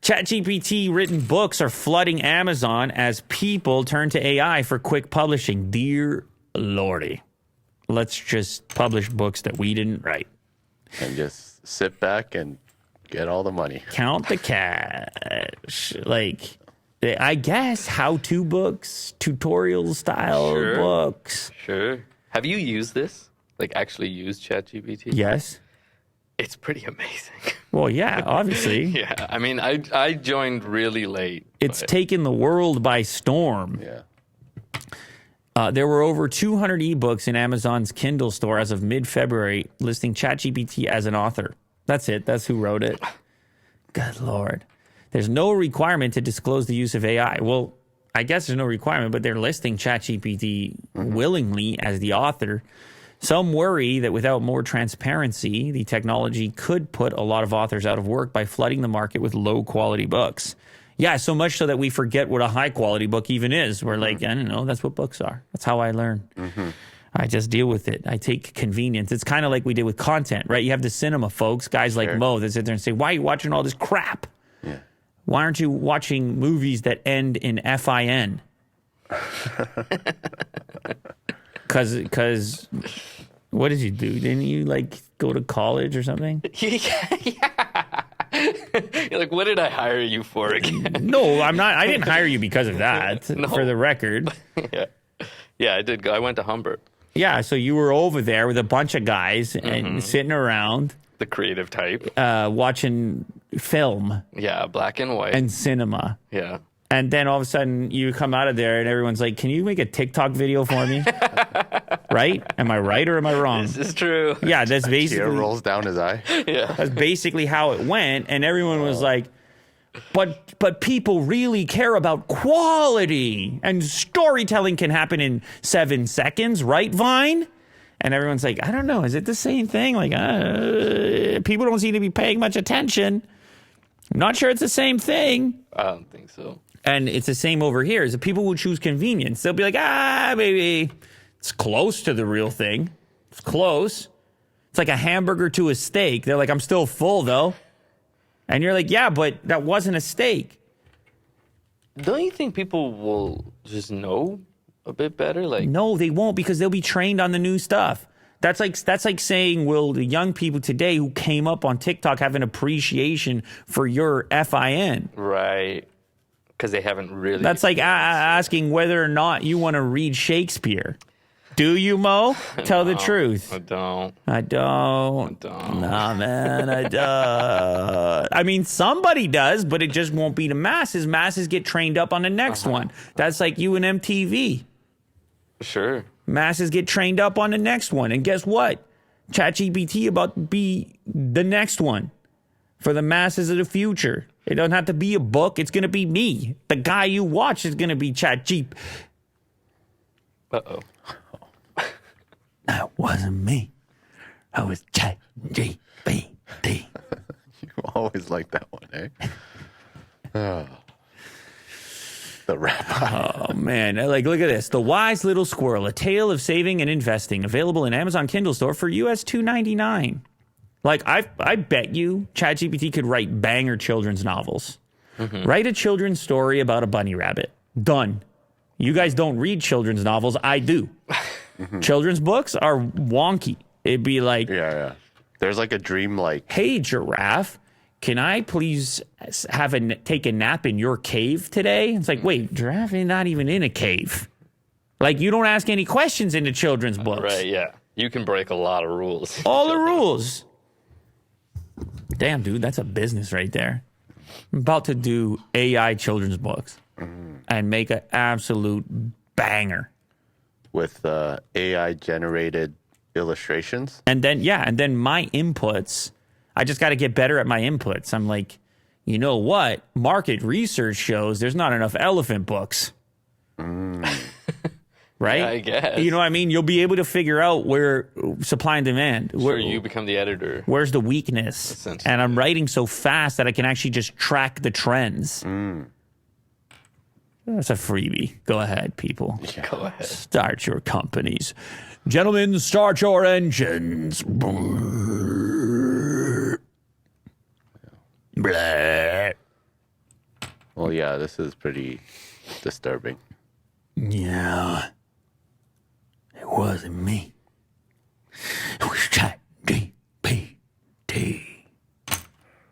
ChatGPT written books are flooding Amazon as people turn to AI for quick publishing. Dear Lordy, let's just publish books that we didn't write. And just sit back and get all the money. Count the cash. Like, I guess how-to books, tutorial style books. Sure. Have you used this? Like, actually used ChatGPT? Yes. It's pretty amazing. Well, yeah, obviously. Yeah. I mean, I joined really late. It's taken the world by storm. Yeah. There were over 200 ebooks in Amazon's Kindle store as of mid-February, listing ChatGPT as an author. That's it. That's who wrote it. Good Lord. There's no requirement to disclose the use of AI. Well, I guess there's no requirement, but they're listing ChatGPT willingly as the author. Some worry that without more transparency, the technology could put a lot of authors out of work by flooding the market with low-quality books. Yeah, so much so that we forget what a high-quality book even is. We're like, I don't know, that's what books are. That's how I learn. I just deal with it. I take convenience. It's kind of like we did with content, right? You have the cinema folks, guys like Mo, that sit there and say, why are you watching all this crap? Yeah. Why aren't you watching movies that end in FIN? Because what did you do? Didn't you, like, go to college or something? Yeah. You're like, what did I hire you for again? No, I'm not. I didn't hire you because of that, for the record. Yeah, I did go. I went to Humbert. Yeah, so you were over there with a bunch of guys and sitting around. The creative type. Watching film. Yeah, black and white. And cinema. Yeah. And then all of a sudden you come out of there and everyone's like, can you make a TikTok video for me? Right? Am I right or am I wrong? This is true. Yeah, that's basically... Tear rolls down his eye. Yeah. That's basically how it went. And everyone was like, but people really care about quality. And storytelling can happen in 7 seconds, right, Vine? And everyone's like, I don't know. Is it the same thing? Like, people don't seem to be paying much attention. I'm not sure it's the same thing. I don't think so. And it's the same over here. Is that people will choose convenience. They'll be like, maybe it's close to the real thing. It's close. It's like a hamburger to a steak. They're like, I'm still full, though. And you're like, yeah, but that wasn't a steak. Don't you think people will just know a bit better? Like, no, they won't, because they'll be trained on the new stuff. That's like saying, will the young people today who came up on TikTok have an appreciation for your FIN? Right. Because they haven't really. That's like asking whether or not you want to read Shakespeare. Do you, Mo? Tell the truth. I don't. Nah, man, I don't. I mean, somebody does, but it just won't be the masses. Masses get trained up on the next one. That's like you and MTV. Sure. Masses get trained up on the next one. And guess what? ChatGPT about to be the next one for the masses of the future. It doesn't have to be a book. It's going to be me. The guy you watch is going to be ChatGPT. Uh-oh. That wasn't me. That was ChatGPT. You always like that one, eh? Oh. The rabbi. Oh, man. Like, look at this. The Wise Little Squirrel, A Tale of Saving and Investing, available in Amazon Kindle store for US $2.99. Like, I bet you ChatGPT could write banger children's novels. Write a children's story about a bunny rabbit. Done. You guys don't read children's novels. I do. Children's books are wonky. It'd be like... Yeah. There's like a dream like... Hey, giraffe, can I please take a nap in your cave today? It's like, wait, giraffe is not even in a cave. Like, you don't ask any questions in the children's books. Right, yeah. You can break a lot of rules. All the rules. Damn, dude, that's a business right there. I'm about to do AI children's books and make an absolute banger. With AI-generated illustrations. And then my inputs, I just got to get better at my inputs. I'm like, you know what? Market research shows there's not enough elephant books. Right? Yeah, I guess. You know what I mean? You'll be able to figure out where supply and demand. Sure, you become the editor. Where's the weakness? And I'm writing so fast that I can actually just track the trends. That's a freebie. Go ahead, people. Yeah. Go ahead. Start your companies. Gentlemen, start your engines. Blah. Well, yeah, this is pretty disturbing. Yeah. It wasn't me.